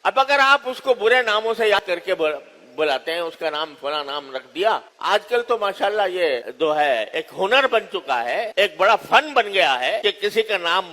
اب اگر آپ اس کو برے ناموں سے یاد کر کے بلاتے ہیں، اس کا نام فلاں نام رکھ دیا. آج کل تو ماشاءاللہ یہ جو ہے ایک ہنر بن چکا ہے، ایک بڑا فن بن گیا ہے کہ کسی کا نام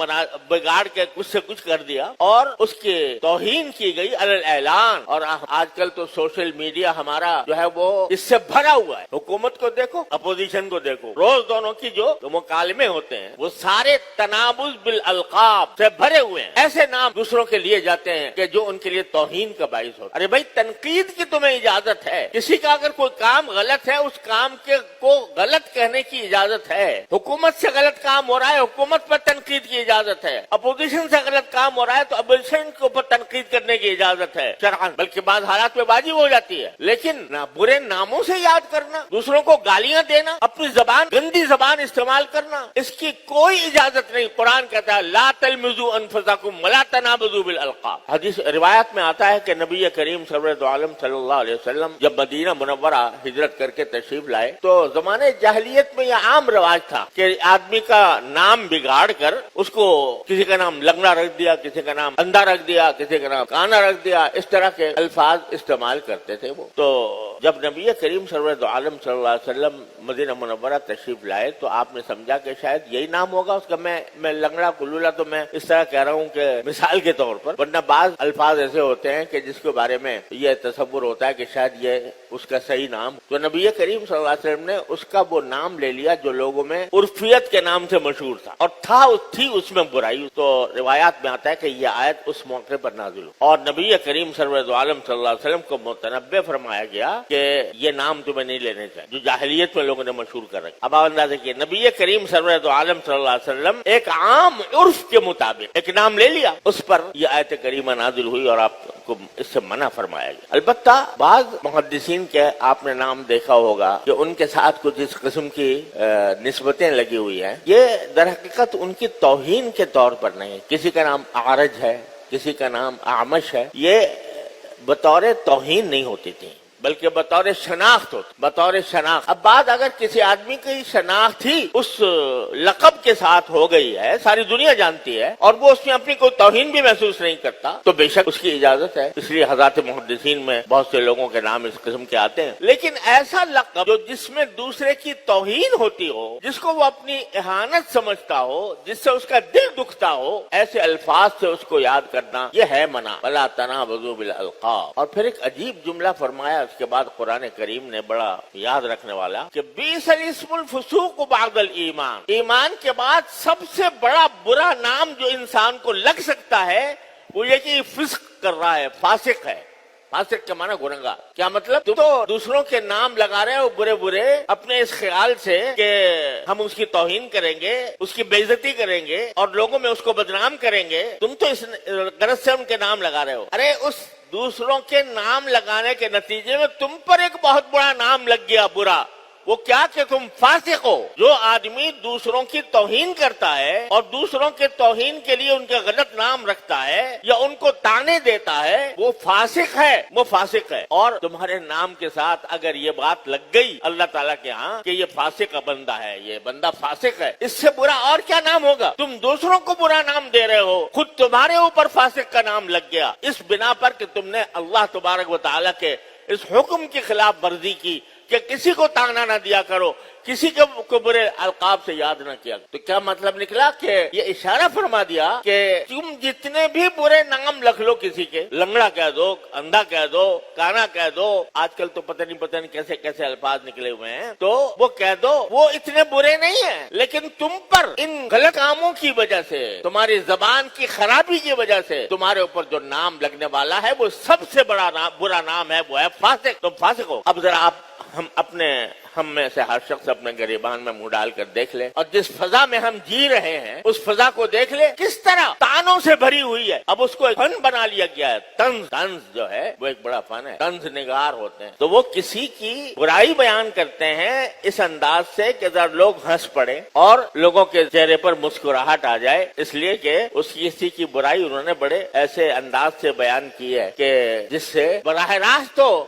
بگاڑ کے کچھ سے کچھ کر دیا اور اس کی توہین کی گئی علی اعلان. اور آج کل تو سوشل میڈیا ہمارا جو ہے وہ اس سے بھرا ہوا ہے. حکومت کو دیکھو، اپوزیشن کو دیکھو، روز دونوں کی جو مکالمے ہوتے ہیں وہ سارے تنابز بالالقاب سے بھرے ہوئے ہیں. ایسے نام دوسروں کے لیے جاتے ہیں کہ جو ان کے لیے توہین کا باعث ہوتا ہے. ارے بھائی، تنقید کی تمہیں اجازت ہے، کسی کا اگر کوئی کام غلط ہے اس کام کو غلط کہنے کی اجازت ہے. حکومت سے غلط کام ہو رہا ہے، حکومت پر تنقید کی اجازت ہے. اپوزیشن سے غلط کام ہو رہا ہے تو اپوزیشن کے اوپر تنقید کرنے کی اجازت ہے شرعاً، بلکہ بعض حالات میں واجب ہو جاتی ہے. لیکن برے ناموں سے یاد کرنا، دوسروں کو گالیاں دینا، اپنی زبان گندی زبان استعمال کرنا، اس کی کوئی اجازت نہیں. قرآن کہتا ہے لا تلمزوا انفسکم ولا تنابزوا بالالقاب. حدیث روایت میں آتا ہے کہ نبی کریم سرور عالم صلی اللہ علیہ وسلم جب مدینہ منورہ ہجرت کر کے تشریف لائے تو زمانے جاہلیت میں یہ عام رواج تھا کہ آدمی کا نام بگاڑ کر اس کو کسی کا نام لنگڑا رکھ دیا، کسی کا نام اندھا رکھ دیا، کسی کا نام کانا رکھ دیا، اس طرح کے الفاظ استعمال کرتے تھے وہ. تو جب نبی کریم سرور عالم صلی اللہ علیہ وسلم مدینہ منورہ تشریف لائے تو آپ نے سمجھا کہ شاید یہی نام ہوگا اس کا. میں لنگڑا کلولا تو میں اس طرح کہہ رہا ہوں کہ مثال کے طور پر، ورنہ بعض الفاظ ایسے ہوتے ہیں کہ جس کے بارے میں یہ تصور ہوتا ہے کہ شاید یہ اس کا صحیح نام. تو نبی کریم صلی اللہ علیہ وسلم نے اس کا وہ نام لے لیا جو لوگوں میں عرفیت کے نام سے مشہور تھا، اور تھی اس میں برائی. تو روایات میں آتا ہے کہ یہ آیت اس موقع پر نازل ہوئی اور نبی کریم سرور عالم صلی اللہ علیہ وسلم کو متنبہ فرمایا گیا کہ یہ نام تمہیں نہیں لینے چاہیے جو جاہلیت میں لوگوں نے مشہور کر رکھا. اب آپ اندازہ کیے، نبی کریم سرور عالم صلی اللہ علیہ وسلم ایک عام عرف کے مطابق ایک نام لے لیا، اس پر یہ آیت کریمہ نازل ہوئی اور آپ کو اس سے منع فرمایا گیا. البتہ بعض محدثین کے آپ نے نام دیکھا ہوگا کہ ان کے ساتھ کچھ اس قسم کی نسبتیں لگی ہوئی ہیں. یہ در حقیقت ان کی توہین کے طور پر نہیں. کسی کا نام اعرج ہے، کسی کا نام اعمش ہے، یہ بطور توہین نہیں ہوتی تھی بلکہ بطور شناخت ہوتی، بطور شناخت. اب بات اگر کسی آدمی کی شناخت ہی اس لقب کے ساتھ ہو گئی ہے، ساری دنیا جانتی ہے، اور وہ اس میں اپنی کوئی توہین بھی محسوس نہیں کرتا، تو بے شک اس کی اجازت ہے. اس لیے حضرات محدثین میں بہت سے لوگوں کے نام اس قسم کے آتے ہیں. لیکن ایسا لقب جو جس میں دوسرے کی توہین ہوتی ہو، جس کو وہ اپنی اہانت سمجھتا ہو، جس سے اس کا دل دکھتا ہو، ایسے الفاظ سے اس کو یاد کرنا یہ ہے منع. ولا تنابزوا بالالقاب. اور پھر ایک عجیب جملہ فرمایا اس کے بعد قرآن کریم نے، بڑا یاد رکھنے والا، کہ بیس الاسم الفسوق بعد الایمان. ایمان کے بعد سب سے بڑا برا نام جو انسان کو لگ سکتا ہے وہ یہ کہ فسق کر رہا ہے، فاسق ہے. فاسق کے معنی گنہگار. کیا مطلب؟ تم تو دوسروں کے نام لگا رہے ہو برے برے اپنے اس خیال سے کہ ہم اس کی توہین کریں گے، اس کی بے عزتی کریں گے اور لوگوں میں اس کو بدنام کریں گے. تم تو اس غرض سے ان کے نام لگا رہے ہو. ارے اس دوسروں کے نام لگانے کے نتیجے میں تم پر ایک بہت بڑا نام لگ گیا برا. وہ کیا کہ تم فاسق ہو. جو آدمی دوسروں کی توہین کرتا ہے اور دوسروں کے توہین کے لیے ان کا غلط نام رکھتا ہے یا ان کو تانے دیتا ہے، وہ فاسق ہے، وہ فاسق ہے. اور تمہارے نام کے ساتھ اگر یہ بات لگ گئی اللہ تعالیٰ کے ہاں کہ یہ فاسق بندہ ہے، یہ بندہ فاسق ہے، اس سے برا اور کیا نام ہوگا؟ تم دوسروں کو برا نام دے رہے ہو، خود تمہارے اوپر فاسق کا نام لگ گیا اس بنا پر کہ تم نے اللہ تبارک و تعالیٰ کے اس حکم کی خلاف ورزی کی کہ کسی کو تانا نہ دیا کرو، کسی کو برے القاب سے یاد نہ کیا. تو کیا مطلب نکلا کہ یہ اشارہ فرما دیا کہ تم جتنے بھی برے نام لکھ لو کسی کے، لنگڑا کہہ دو، اندھا کہہ دو، کانا کہہ دو، آج کل تو پتہ نہیں کیسے کیسے الفاظ نکلے ہوئے ہیں، تو وہ کہہ دو، وہ اتنے برے نہیں ہیں. لیکن تم پر ان غلط کاموں کی وجہ سے، تمہاری زبان کی خرابی کی وجہ سے تمہارے اوپر جو نام لگنے والا ہے وہ سب سے بڑا برا نام ہے، وہ ہے فاسق. تم فاسق ہو. اب ذرا ہم میں سے ہر شخص اپنے گریبان میں منہ ڈال کر دیکھ لے اور جس فضا میں ہم جی رہے ہیں اس فضا کو دیکھ لے کس طرح تانوں سے بھری ہوئی ہے. اب اس کو ایک فن بنا لیا گیا ہے. طنز جو ہے وہ ایک بڑا فن ہے. طنز نگار ہوتے ہیں تو وہ کسی کی برائی بیان کرتے ہیں اس انداز سے کہ ذرا لوگ ہنس پڑے اور لوگوں کے چہرے پر مسکراہٹ آ جائے، اس لیے کہ کسی کی برائی انہوں نے بڑے ایسے انداز سے بیان کی ہے کہ جس سے براہ راست تو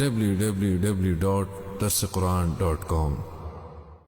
www.dasquran.com